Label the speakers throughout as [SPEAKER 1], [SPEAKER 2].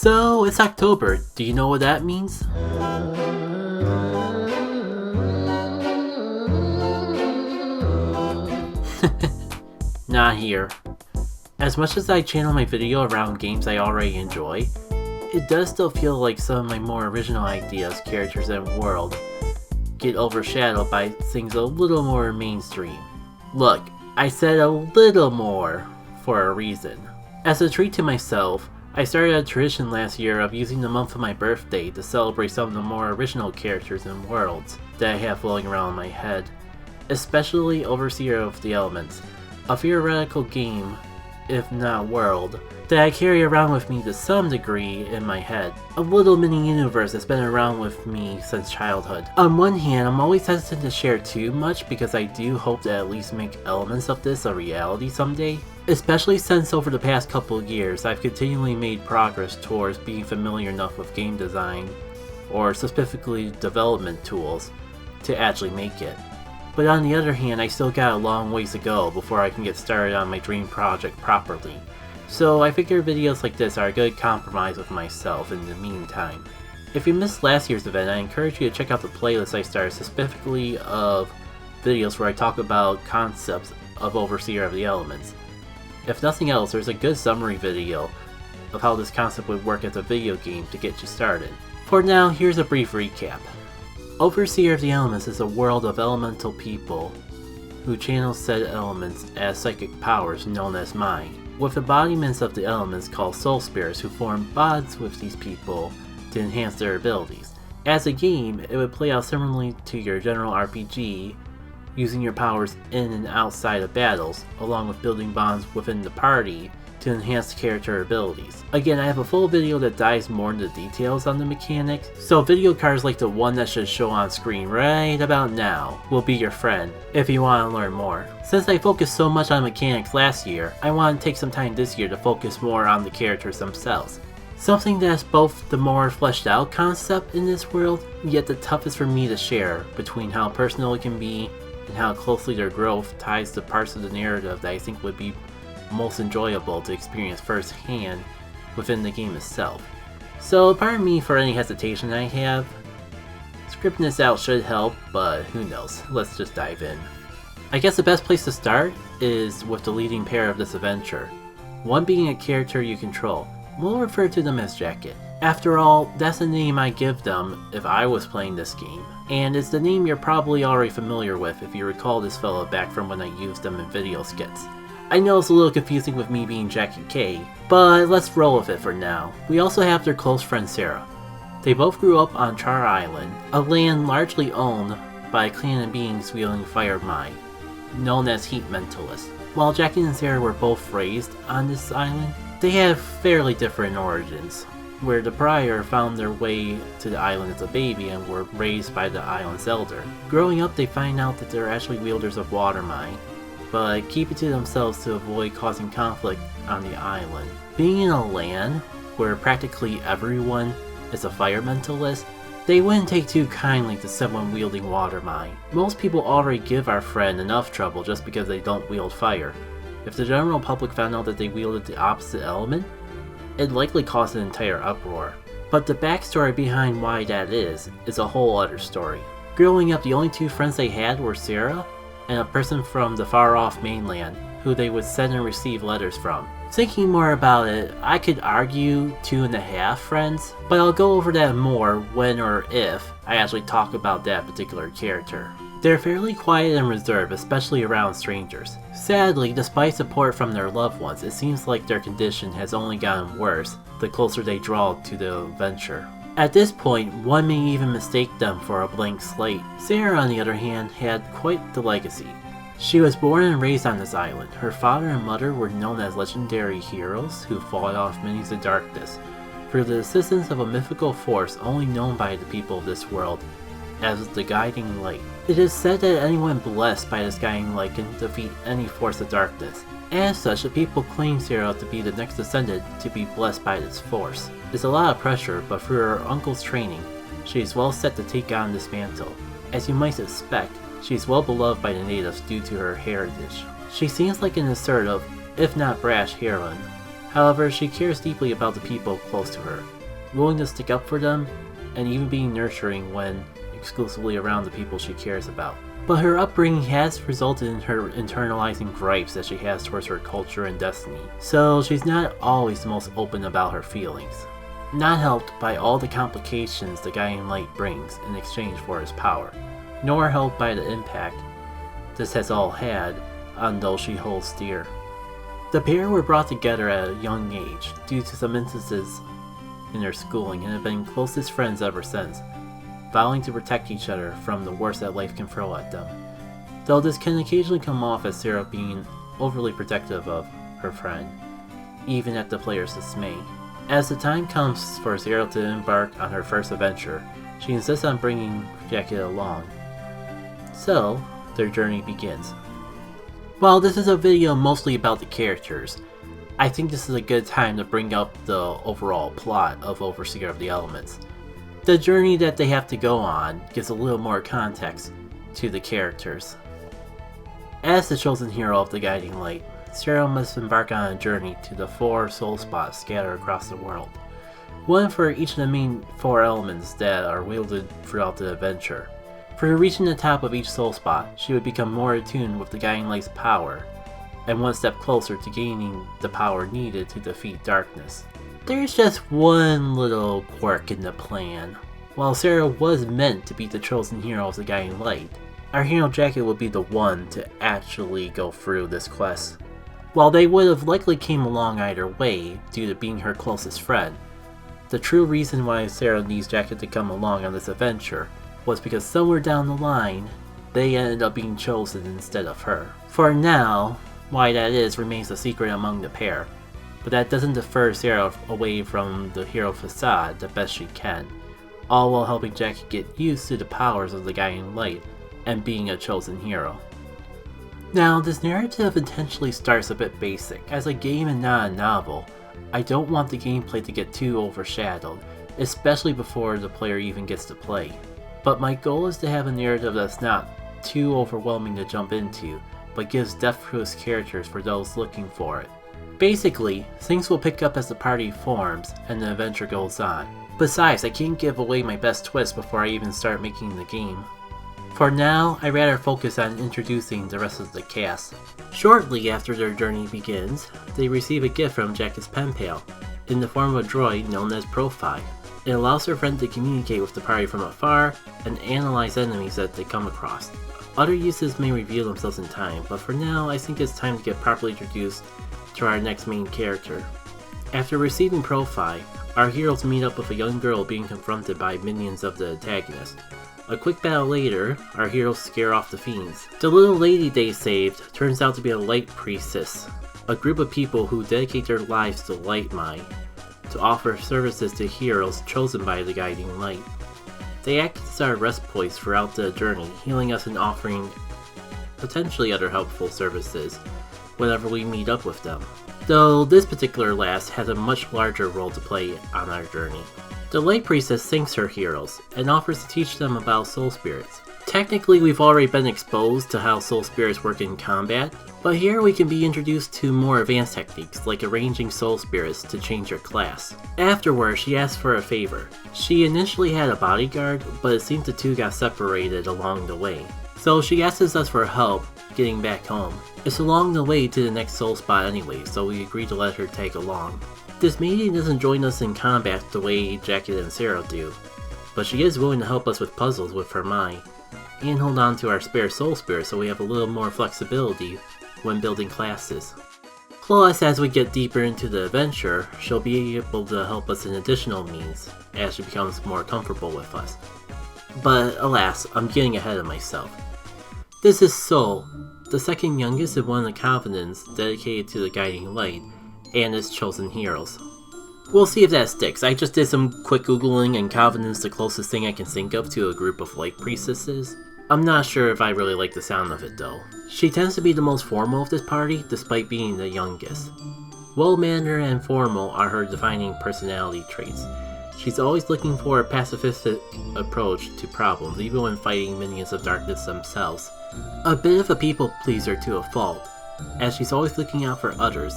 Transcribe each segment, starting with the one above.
[SPEAKER 1] So, it's October. Do you know what that means? Not here. As much as I channel my video around games I already enjoy, it does still feel like some of my more original ideas, characters, and world get overshadowed by things a little more mainstream. Look, I said a little more for a reason. As a treat to myself, I started a tradition last year of using the month of my birthday to celebrate some of the more original characters and worlds that I have floating around in my head, especially Overseer of the Elements, a theoretical game, if not world, that I carry around with me to some degree in my head. A little mini universe that's been around with me since childhood. On one hand, I'm always hesitant to share too much because I do hope to at least make elements of this a reality someday. Especially since over the past couple of years, I've continually made progress towards being familiar enough with game design, or specifically development tools, to actually make it. But on the other hand, I still got a long ways to go before I can get started on my dream project properly. So I figure videos like this are a good compromise with myself in the meantime. If you missed last year's event, I encourage you to check out the playlist I started specifically of videos where I talk about concepts of Overseer of the Elements. If nothing else, there's a good summary video of how this concept would work as a video game to get you started. For now, here's a brief recap. Overseer of the Elements is a world of elemental people who channel said elements as psychic powers known as mind, with embodiments of the elements called soul spirits who form bonds with these people to enhance their abilities. As a game, it would play out similarly to your general RPG, using your powers in and outside of battles, along with building bonds within the party to enhance character abilities. Again, I have a full video that dives more into details on the mechanics, so video cards like the one that should show on screen right about now will be your friend if you want to learn more. Since I focused so much on mechanics last year, I want to take some time this year to focus more on the characters themselves. Something that's both the more fleshed out concept in this world, yet the toughest for me to share between how personal it can be and how closely their growth ties to parts of the narrative that I think would be most enjoyable to experience firsthand within the game itself. So pardon me for any hesitation I have. Scripting this out should help, but who knows. Let's just dive in. I guess the best place to start is with the leading pair of this adventure, one being a character you control. We'll refer to them as Jacket. After all, that's the name I give them if I was playing this game, and it's the name you're probably already familiar with if you recall this fellow back from when I used them in video skits. I know it's a little confusing with me being Jackie K, but let's roll with it for now. We also have their close friend Sara. They both grew up on Char Island, a land largely owned by a clan of beings wielding fire mind, known as Heat Mentalists. While Jackie and Sara were both raised on this island, they have fairly different origins, where the prior found their way to the island as a baby and were raised by the island's elder. Growing up, they find out that they're actually wielders of water mind, but keep it to themselves to avoid causing conflict on the island. Being in a land where practically everyone is a fire mentalist, they wouldn't take too kindly to someone wielding water mind. Most people already give our friend enough trouble just because they don't wield fire. If the general public found out that they wielded the opposite element, it'd likely cause an entire uproar. But the backstory behind why that is a whole other story. Growing up, the only two friends they had were Sara and a person from the far-off mainland who they would send and receive letters from. Thinking more about it, I could argue 2.5 friends, but I'll go over that more when or if I actually talk about that particular character. They're fairly quiet and reserved, especially around strangers. Sadly, despite support from their loved ones, it seems like their condition has only gotten worse the closer they draw to the adventure. At this point, one may even mistake them for a blank slate. Sara, on the other hand, had quite the legacy. She was born and raised on this island. Her father and mother were known as legendary heroes who fought off minions of darkness through the assistance of a mythical force only known by the people of this world as the Guiding Light. It is said that anyone blessed by this Guiding Light can defeat any force of darkness. As such, the people claim Sara to be the next descendant to be blessed by this force. It's a lot of pressure, but through her uncle's training, she is well set to take on this mantle. As you might suspect, she is well beloved by the natives due to her heritage. She seems like an assertive, if not brash, heroine, However, she cares deeply about the people close to her, willing to stick up for them, and even being nurturing when exclusively around the people she cares about. But her upbringing has resulted in her internalizing gripes that she has towards her culture and destiny, so she's not always the most open about her feelings. Not helped by all the complications the Guiding Light brings in exchange for his power, nor helped by the impact this has all had on those she holds dear. The pair were brought together at a young age due to some instances in their schooling and have been closest friends ever since, vowing to protect each other from the worst that life can throw at them, though this can occasionally come off as Sara being overly protective of her friend, even at the player's dismay. As the time comes for Sara to embark on her first adventure, she insists on bringing Jackie along. So, their journey begins. While this is a video mostly about the characters, I think this is a good time to bring up the overall plot of Overseer of the Elements. The journey that they have to go on gives a little more context to the characters. As the chosen hero of the Guiding Light, Sara must embark on a journey to the 4 soul spots scattered across the world, one for each of the main 4 elements that are wielded throughout the adventure. For reaching the top of each soul spot, she would become more attuned with the Guiding Light's power, and one step closer to gaining the power needed to defeat darkness. There's just one little quirk in the plan. While Sara was meant to be the chosen hero of the Guiding Light, our hero Jackie would be the one to actually go through this quest. While they would have likely came along either way due to being her closest friend, the true reason why Sara needs Jackie to come along on this adventure was because somewhere down the line, they ended up being chosen instead of her. For now, why that is remains a secret among the pair, but that doesn't deter Sara away from the hero facade the best she can, all while helping Jackie get used to the powers of the Guiding Light and being a chosen hero. Now, this narrative intentionally starts a bit basic. As a game and not a novel, I don't want the gameplay to get too overshadowed, especially before the player even gets to play. But my goal is to have a narrative that's not too overwhelming to jump into, but gives depth to its characters for those looking for it. Basically, things will pick up as the party forms and the adventure goes on. Besides, I can't give away my best twist before I even start making the game. For now, I'd rather focus on introducing the rest of the cast. Shortly after their journey begins, they receive a gift from Jackie's pen pal, in the form of a droid known as Profi. It allows their friend to communicate with the party from afar and analyze enemies that they come across. Other uses may reveal themselves in time, but for now I think it's time to get properly introduced to our next main character. After receiving Profi, our heroes meet up with a young girl being confronted by minions of the antagonist. A quick battle later, our heroes scare off the fiends. The little lady they saved turns out to be a light priestess, a group of people who dedicate their lives to Light Mind, to offer services to heroes chosen by the Guiding Light. They act as our rest points throughout the journey, healing us and offering potentially other helpful services whenever we meet up with them. Though this particular last has a much larger role to play on our journey. The Light Priestess thanks her heroes and offers to teach them about soul spirits. Technically, we've already been exposed to how soul spirits work in combat, but here we can be introduced to more advanced techniques like arranging soul spirits to change their class. Afterwards, she asks for a favor. She initially had a bodyguard, but it seems the two got separated along the way. So she asks us for help getting back home. It's along the way to the next soul spot anyway, so we agree to let her tag along. This maiden doesn't join us in combat the way Jackie and Sara do, but she is willing to help us with puzzles with her mind, and hold on to our spare soul spirit so we have a little more flexibility when building classes. Plus, as we get deeper into the adventure, she'll be able to help us in additional means as she becomes more comfortable with us. But alas, I'm getting ahead of myself. This is Sole, the second youngest and one of the Covenants dedicated to the Guiding Light and its chosen heroes. We'll see if that sticks. I just did some quick googling and Covenant's the closest thing I can think of to a group of light priestesses. I'm not sure if I really like the sound of it though. She tends to be the most formal of this party despite being the youngest. Well-mannered and formal are her defining personality traits. She's always looking for a pacifistic approach to problems, even when fighting minions of darkness themselves. A bit of a people pleaser to a fault, as she's always looking out for others,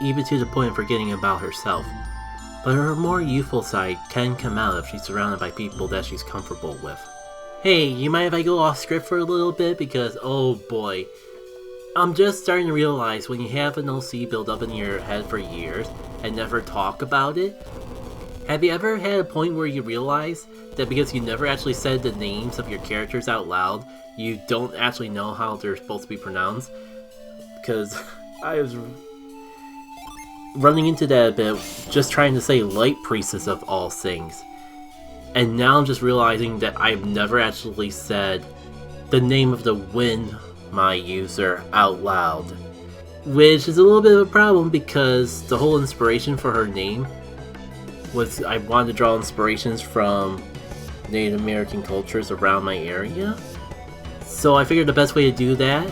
[SPEAKER 1] even to the point of forgetting about herself. But her more youthful side can come out if she's surrounded by people that she's comfortable with. Hey, you mind if I go off script for a little bit? Because, oh boy. I'm just starting to realize when you have an OC built up in your head for years and never talk about it. Have you ever had a point where you realize that because you never actually said the names of your characters out loud, you don't actually know how they're supposed to be pronounced? Because I was running into that a bit, just trying to say Light Priestess of all things. And now I'm just realizing that I've never actually said the name of the Win My user out loud. Which is a little bit of a problem because the whole inspiration for her name was I wanted to draw inspirations from Native American cultures around my area. So I figured the best way to do that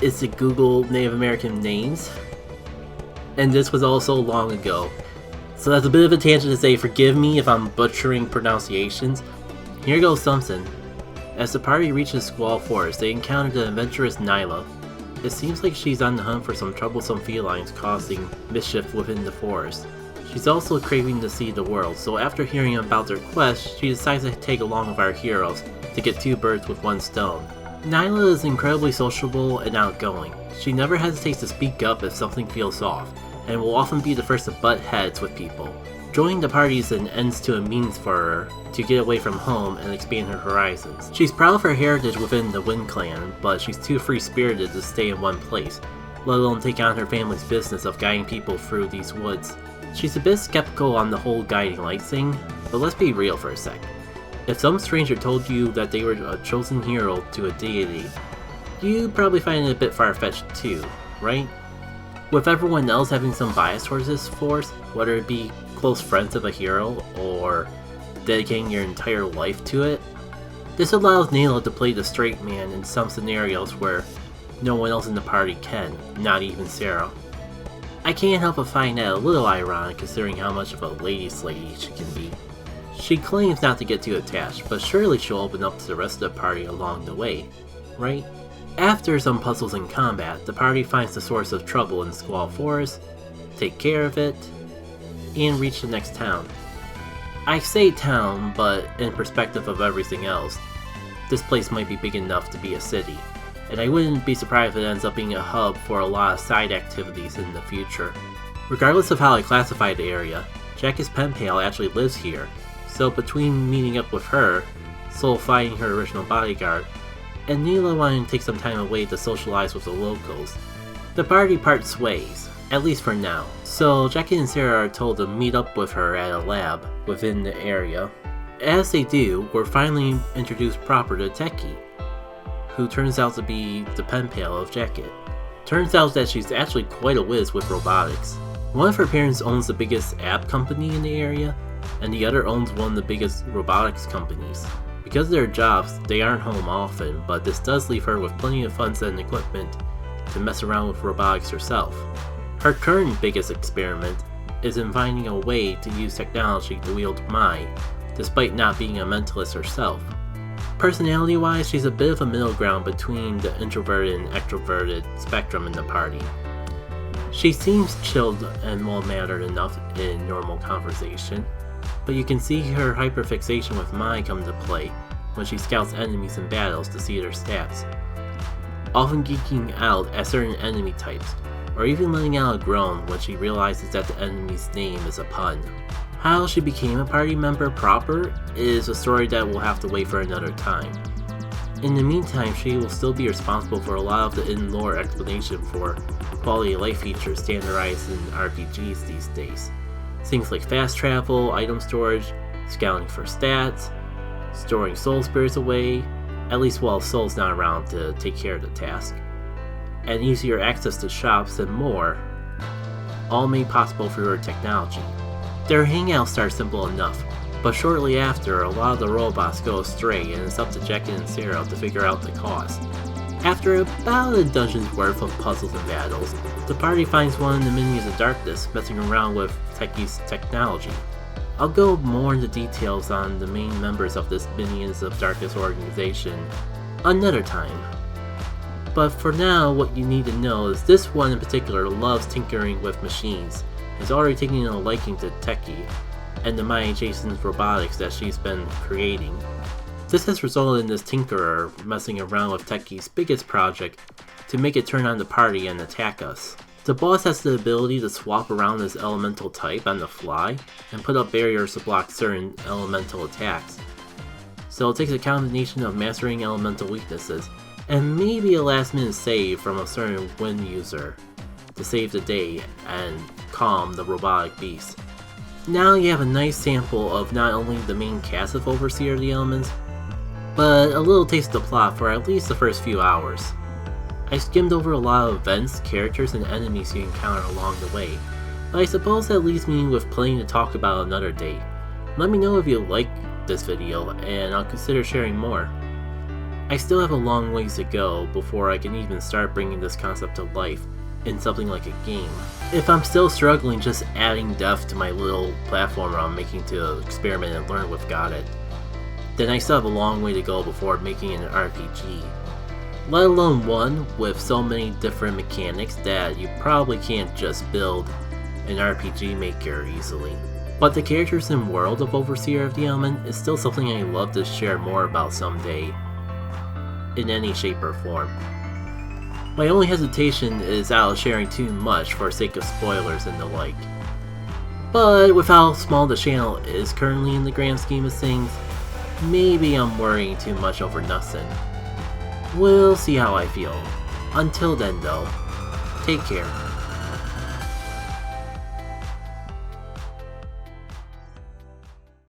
[SPEAKER 1] is to Google Native American names. And this was also long ago. So that's a bit of a tangent to say forgive me if I'm butchering pronunciations. Here goes something. As the party reaches Squall Forest, they encounter the adventurous Nayla. It seems like she's on the hunt for some troublesome felines causing mischief within the forest. She's also craving to see the world, so after hearing about their quest, she decides to take along with our heroes to get two birds with one stone. Nayla is incredibly sociable and outgoing. She never hesitates to speak up if something feels off, and will often be the first to butt heads with people. Joining the party is an ends to a means for her to get away from home and expand her horizons. She's proud of her heritage within the Wind Clan, but she's too free-spirited to stay in one place, let alone take on her family's business of guiding people through these woods. She's a bit skeptical on the whole guiding light thing, but let's be real for a sec. If some stranger told you that they were a chosen hero to a deity, you'd probably find it a bit far-fetched too, right? With everyone else having some bias towards this force, whether it be close friends of a hero or dedicating your entire life to it, this allows Nayla to play the straight man in some scenarios where no one else in the party can, not even Sara. I can't help but find that a little ironic considering how much of a ladies' lady she can be. She claims not to get too attached, but surely she'll open up to the rest of the party along the way, right? After some puzzles and combat, the party finds the source of trouble in Squall Forest, take care of it, and reach the next town. I say town, but in perspective of everything else, this place might be big enough to be a city, and I wouldn't be surprised if it ends up being a hub for a lot of side activities in the future. Regardless of how I classify the area, Jackie's pen pal actually lives here, so between meeting up with her, Sole finding her original bodyguard, and Nayla wanting to take some time away to socialize with the locals, the party parts ways, at least for now. So Jackie and Sara are told to meet up with her at a lab within the area. As they do, we're finally introduced proper to Techie, who turns out to be the pen pal of Jackie. Turns out that she's actually quite a whiz with robotics. One of her parents owns the biggest app company in the area, and the other owns one of the biggest robotics companies. Because of their jobs, they aren't home often, but this does leave her with plenty of funds and equipment to mess around with robotics herself. Her current biggest experiment is in finding a way to use technology to wield Mai, despite not being a mentalist herself. Personality-wise, she's a bit of a middle ground between the introverted and extroverted spectrum in the party. She seems chilled and well-mannered enough in normal conversation, but you can see her hyperfixation with Mai come to play when she scouts enemies in battles to see their stats, often geeking out at certain enemy types, or even letting out a groan when she realizes that the enemy's name is a pun. How she became a party member proper is a story that will have to wait for another time. In the meantime, she will still be responsible for a lot of the in-lore explanation for quality of life features standardized in RPGs these days. Things like fast travel, item storage, scouting for stats, storing soul spirits away, at least while Soul's not around to take care of the task, and easier access to shops and more, all made possible through her technology. Their hangout starts simple enough, but shortly after, a lot of the robots go astray and it's up to Jackie and Sara to figure out the cause. After about a dungeon's worth of puzzles and battles, the party finds one of the Minions of Darkness messing around with Techie's technology. I'll go more into details on the main members of this Minions of Darkness organization another time. But for now, what you need to know is this one in particular loves tinkering with machines, is already taking a liking to Techie, and the Maya Jason's robotics that she's been creating. This has resulted in this tinkerer messing around with Techie's biggest project to make it turn on the party and attack us. The boss has the ability to swap around his elemental type on the fly and put up barriers to block certain elemental attacks. So it takes a combination of mastering elemental weaknesses and maybe a last minute save from a certain wind user to save the day and calm the robotic beast. Now you have a nice sample of not only the main cast of Overseer of the Elements, but a little taste of the plot for at least the first few hours. I skimmed over a lot of events, characters, and enemies you encounter along the way, but I suppose that leaves me with plenty to talk about another day. Let me know if you like this video, and I'll consider sharing more. I still have a long ways to go before I can even start bringing this concept to life in something like a game. If I'm still struggling just adding depth to my little platformer I'm making to experiment and learn with Got It, then I still have a long way to go before making an RPG. Let alone one with so many different mechanics that you probably can't just build an RPG maker easily. But the characters and world of Overseer of the Element is still something I'd love to share more about someday, in any shape or form. My only hesitation is out of sharing too much for sake of spoilers and the like. But with how small the channel is currently in the grand scheme of things, maybe I'm worrying too much over nothing. We'll see how I feel. Until then though, take care.